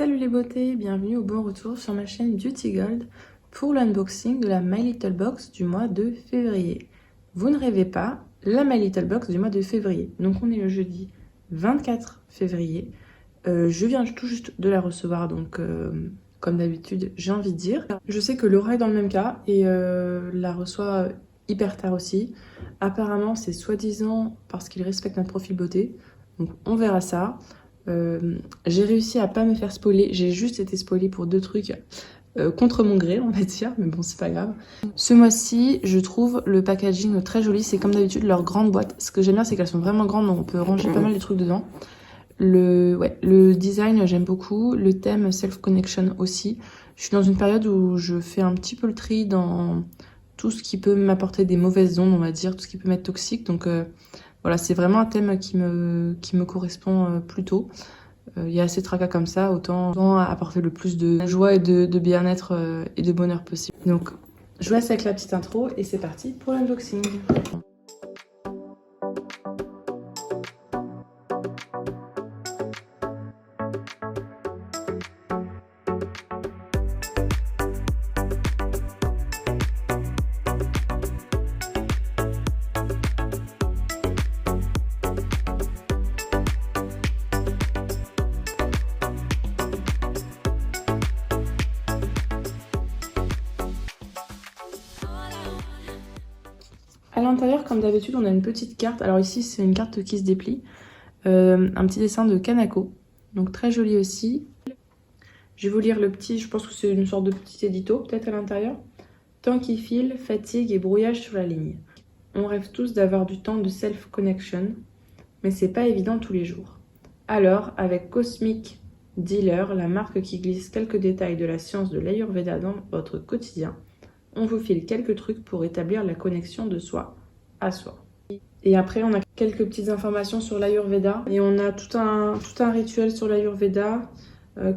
Salut les beautés, bienvenue au bon retour sur ma chaîne Beauty Gold pour l'unboxing de la My Little Box du mois de février. Vous ne rêvez pas, la My Little Box du mois de février. Donc on est le jeudi 24 février. Je viens tout juste de la recevoir, donc comme d'habitude, j'ai envie de dire. Je sais que Laura est dans le même cas et la reçoit hyper tard aussi. Apparemment, c'est soi-disant parce qu'il respecte notre profil beauté. Donc on verra ça. J'ai réussi à pas me faire spoiler, j'ai juste été spoilée pour 2 trucs contre mon gré, on va dire, mais bon, c'est pas grave. Ce mois-ci, je trouve le packaging très joli, c'est comme d'habitude leur grande boîte. Ce que j'aime bien, c'est qu'elles sont vraiment grandes, donc on peut ranger pas mal de trucs dedans. Le design, j'aime beaucoup, le thème self-connection aussi. Je suis dans une période où je fais un petit peu le tri dans tout ce qui peut m'apporter des mauvaises ondes, on va dire, tout ce qui peut m'être toxique, donc voilà, c'est vraiment un thème qui me correspond plutôt. Il y a assez de tracas comme ça, autant apporter le plus de joie et de bien-être et de bonheur possible. Donc, je vous laisse avec la petite intro et c'est parti pour l'unboxing. À l'intérieur, comme d'habitude, on a une petite carte. Alors ici, c'est une carte qui se déplie. Un petit dessin de Kanako. Donc très joli aussi. Je vais vous lire le petit, je pense que c'est une sorte de petit édito, peut-être à l'intérieur. Temps qui file, fatigue et brouillage sur la ligne. On rêve tous d'avoir du temps de self-connection, mais c'est pas évident tous les jours. Alors, avec Cosmic Dealer, la marque qui glisse quelques détails de la science de l'Ayurveda dans votre quotidien, on vous file quelques trucs pour établir la connexion de soi à soi. Et après, on a quelques petites informations sur l'Ayurveda. Et on a tout un rituel sur l'Ayurveda,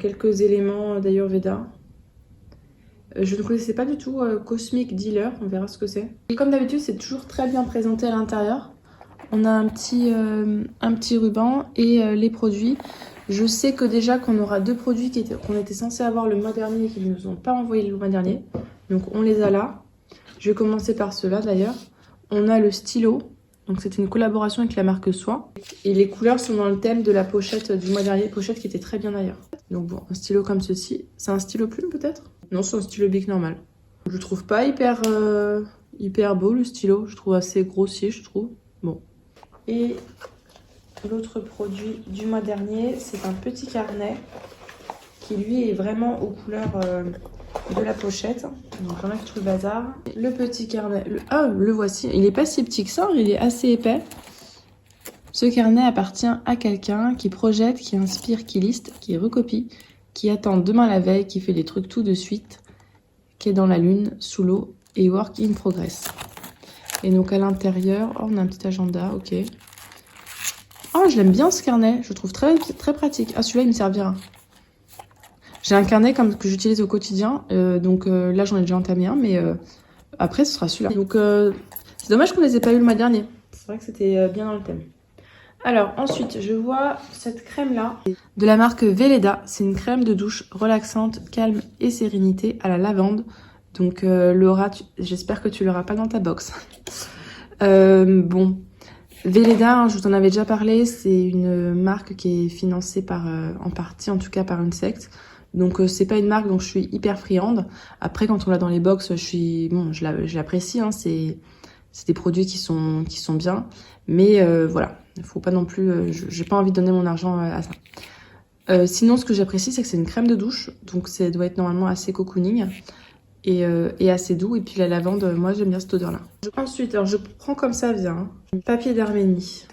quelques éléments d'Ayurveda. Je ne connaissais pas du tout Cosmic Dealer, on verra ce que c'est. Et comme d'habitude, c'est toujours très bien présenté à l'intérieur. On a un petit ruban et les produits. Je sais que déjà qu'on aura 2 produits qu'on était censés avoir le mois dernier et qu'ils ne nous ont pas envoyés le mois dernier. Donc on les a là. Je vais commencer par ceux-là d'ailleurs. On a le stylo. Donc c'est une collaboration avec la marque Soie. Et les couleurs sont dans le thème de la pochette du mois dernier. Pochette qui était très bien d'ailleurs. Donc bon, un stylo comme ceci. C'est un stylo plume peut-être? Non, c'est un stylo bic normal. Je le trouve pas hyper beau le stylo. Je trouve assez grossier, je trouve. Bon. Et l'autre produit du mois dernier, c'est un petit carnet qui lui est vraiment aux couleurs de la pochette. Donc j'enlève tout le bazar. Le petit carnet, le voici. Il est pas si petit que ça, il est assez épais. Ce carnet appartient à quelqu'un qui projette, qui inspire, qui liste, qui recopie, qui attend demain la veille, qui fait des trucs tout de suite, qui est dans la lune, sous l'eau et work in progress. Et donc à l'intérieur, on a un petit agenda, ok. Oh, je l'aime bien ce carnet, je le trouve très, très pratique. Ah, celui-là, il me servira. J'ai un carnet que j'utilise au quotidien, donc là, j'en ai déjà entamé un, mais après, ce sera celui-là. Donc, c'est dommage qu'on ne les ait pas eu le mois dernier. C'est vrai que c'était bien dans le thème. Alors, ensuite, je vois cette crème-là, de la marque Velleda. C'est une crème de douche relaxante, calme et sérénité à la lavande. Donc, Laura, j'espère que tu l'auras pas dans ta box. Bon... Velleda, hein, je vous en avais déjà parlé, c'est une marque qui est financée par, en partie en tout cas par une secte. Donc c'est pas une marque dont je suis hyper friande. Après quand on l'a dans les box, je l'apprécie, hein, c'est des produits qui sont bien. Mais voilà, il faut pas non plus, j'ai pas envie de donner mon argent à ça. Sinon ce que j'apprécie c'est que c'est une crème de douche, donc ça doit être normalement assez cocooning. Et assez doux. Et puis la lavande, moi j'aime bien cette odeur là. Ensuite, alors je prends comme ça vient, hein, papier d'Arménie.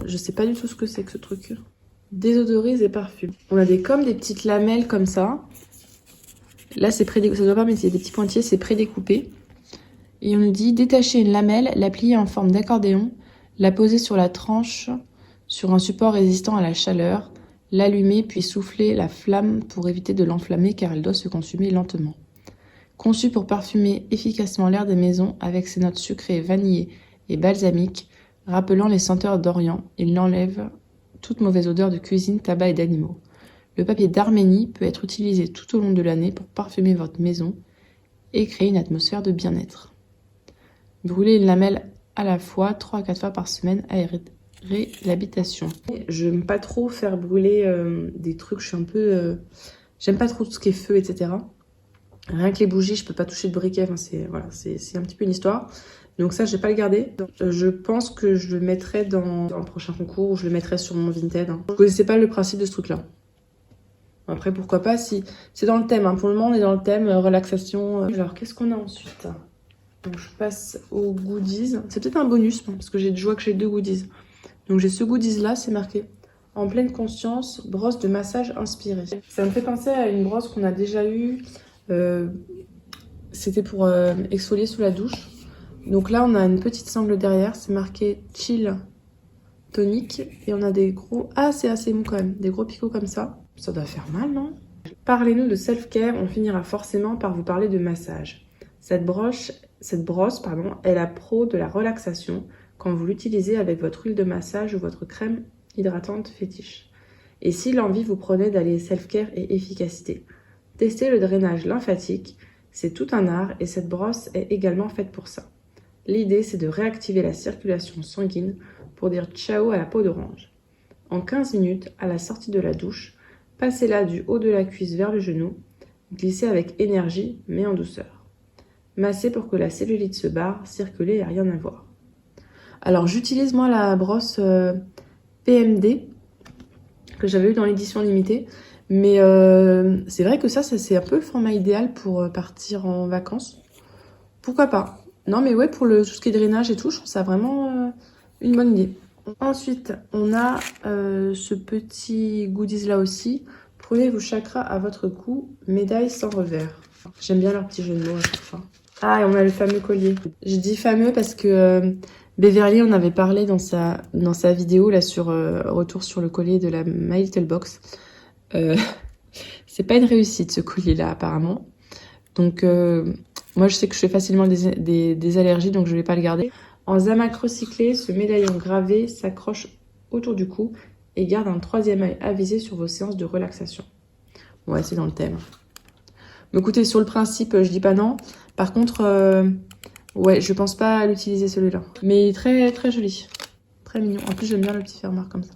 Je sais pas du tout ce que c'est que ce truc. Désodorise et parfum. On a comme des petites lamelles comme ça. Là c'est prédécoupé, ça doit pas, mais c'est des petits pointillés, c'est prédécoupé. Et on nous dit détacher une lamelle, la plier en forme d'accordéon, la poser sur la tranche, sur un support résistant à la chaleur, l'allumer puis souffler la flamme pour éviter de l'enflammer car elle doit se consumer lentement. Conçu pour parfumer efficacement l'air des maisons avec ses notes sucrées, vanillées et balsamiques, rappelant les senteurs d'Orient, il enlève toute mauvaise odeur de cuisine, tabac et d'animaux. Le papier d'Arménie peut être utilisé tout au long de l'année pour parfumer votre maison et créer une atmosphère de bien-être. Brûlez une lamelle à la fois 3 à 4 fois par semaine aérer l'habitation. Je n'aime pas trop faire brûler des trucs, je suis un peu... j'aime pas trop tout ce qui est feu, etc. Rien que les bougies, je peux pas toucher de briquet, enfin, c'est un petit peu une histoire. Donc ça, je vais pas le garder. Je pense que je le mettrai dans un prochain concours ou je le mettrai sur mon Vinted. Je connaissais pas le principe de ce truc-là. Après, pourquoi pas, si c'est dans le thème. Pour le moment, on est dans le thème relaxation. Alors, qu'est-ce qu'on a ensuite? Donc, je passe aux goodies. C'est peut-être un bonus, parce que je vois que j'ai 2 goodies. Donc, j'ai ce goodies-là, c'est marqué « En pleine conscience, brosse de massage inspirée ». Ça me fait penser à une brosse qu'on a déjà eue. C'était pour exfolier sous la douche. Donc là, on a une petite sangle derrière. C'est marqué « Chill tonique ». Et on a des gros... Ah, c'est assez mou quand même. Des gros picots comme ça. Ça doit faire mal, non? Parlez-nous de self-care, on finira forcément par vous parler de massage. Cette brosse, est la pro de la relaxation quand vous l'utilisez avec votre huile de massage ou votre crème hydratante fétiche. Et si l'envie vous prenait d'aller self-care et efficacité, testez le drainage lymphatique, c'est tout un art et cette brosse est également faite pour ça. L'idée, c'est de réactiver la circulation sanguine pour dire ciao à la peau d'orange. En 15 minutes, à la sortie de la douche, passez-la du haut de la cuisse vers le genou, glissez avec énergie mais en douceur. Massez pour que la cellulite se barre, circuler et rien à voir. Alors j'utilise moi la brosse PMD que j'avais eu dans l'édition limitée, mais c'est vrai que ça c'est un peu le format idéal pour partir en vacances. Pourquoi pas? Non mais ouais, pour tout ce qui est drainage et tout, je trouve ça vraiment une bonne idée. Ensuite, on a ce petit goodies là aussi. Prenez vos chakras à votre cou, médaille sans revers. J'aime bien leur petit jeu de mots à chaque fois. Ah, et on a le fameux collier. Je dis fameux parce que Beverly en avait parlé dans sa vidéo là sur retour sur le collier de la My Little Box. C'est pas une réussite ce collier là apparemment. Donc moi je sais que je fais facilement des allergies, donc je vais pas le garder. En zamac recyclé, ce médaillon gravé s'accroche autour du cou et garde un 3e œil avisé sur vos séances de relaxation. Ouais, c'est dans le thème. Mais écoutez, sur le principe, je dis pas non. Par contre, ouais, je pense pas à l'utiliser celui-là. Mais très très joli. Très mignon. En plus, j'aime bien le petit fermoir comme ça.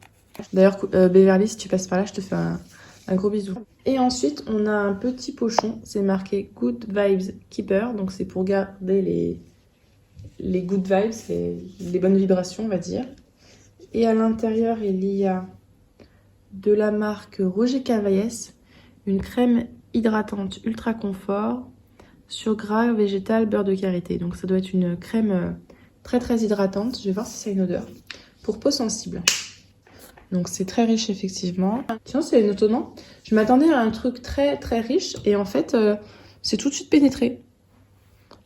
D'ailleurs, Beverly, si tu passes par là, je te fais un gros bisou. Et ensuite, on a un petit pochon. C'est marqué Good Vibes Keeper. Donc, c'est pour garder les good vibes, les bonnes vibrations, on va dire. Et à l'intérieur, il y a de la marque Roger Cavaillès, une crème hydratante ultra confort sur gras végétal beurre de karité. Donc ça doit être une crème très très hydratante. Je vais voir si ça a une odeur. Pour peau sensible. Donc c'est très riche effectivement. Tiens, c'est étonnant. Je m'attendais à un truc très très riche et en fait c'est tout de suite pénétré.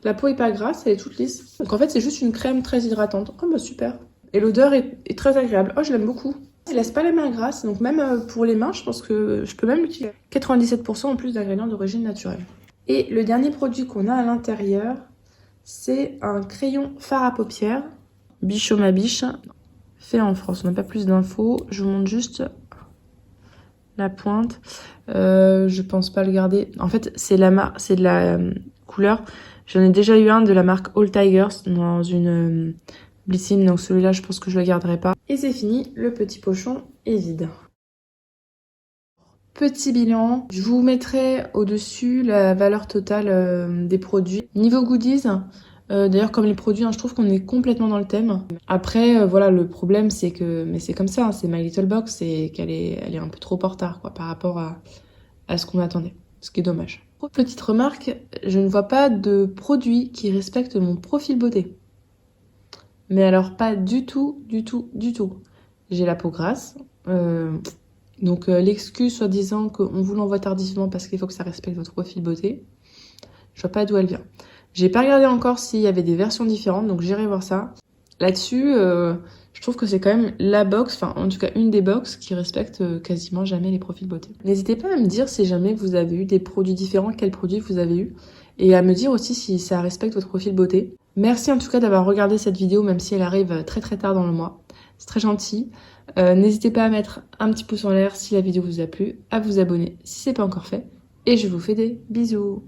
La peau est pas grasse, elle est toute lisse. Donc en fait, c'est juste une crème très hydratante. Oh bah super. Et l'odeur est très agréable. Oh, je l'aime beaucoup. Il laisse pas les mains grasses, donc même pour les mains, je pense que je peux même l'utiliser. 97% en plus d'ingrédients d'origine naturelle. Et le dernier produit qu'on a à l'intérieur, c'est un crayon fard à paupières. Bichot ma biche. Fait en France. On n'a pas plus d'infos. Je vous montre juste la pointe. Je pense pas le garder. En fait, c'est de la couleur. J'en ai déjà eu un de la marque All Tigers dans une Blycine, donc celui-là je pense que je le garderai pas. Et c'est fini, le petit pochon est vide. Petit bilan, je vous mettrai au-dessus la valeur totale des produits. Niveau goodies, d'ailleurs comme les produits, je trouve qu'on est complètement dans le thème. Après, voilà, le problème c'est que, mais c'est comme ça, c'est My Little Box, c'est qu'elle est un peu trop en retard quoi, par rapport à ce qu'on attendait, ce qui est dommage. Petite remarque, je ne vois pas de produit qui respecte mon profil beauté. Mais alors pas du tout, du tout, du tout. J'ai la peau grasse, donc l'excuse soi-disant qu'on vous l'envoie tardivement parce qu'il faut que ça respecte votre profil beauté, je vois pas d'où elle vient. J'ai pas regardé encore s'il y avait des versions différentes, donc j'irai voir ça. Là-dessus, je trouve que c'est quand même la box, enfin en tout cas une des box qui respecte quasiment jamais les profils beauté. N'hésitez pas à me dire si jamais vous avez eu des produits différents, quels produits vous avez eu, et à me dire aussi si ça respecte votre profil beauté. Merci en tout cas d'avoir regardé cette vidéo, même si elle arrive très très tard dans le mois. C'est très gentil. N'hésitez pas à mettre un petit pouce en l'air si la vidéo vous a plu, à vous abonner si c'est pas encore fait. Et je vous fais des bisous.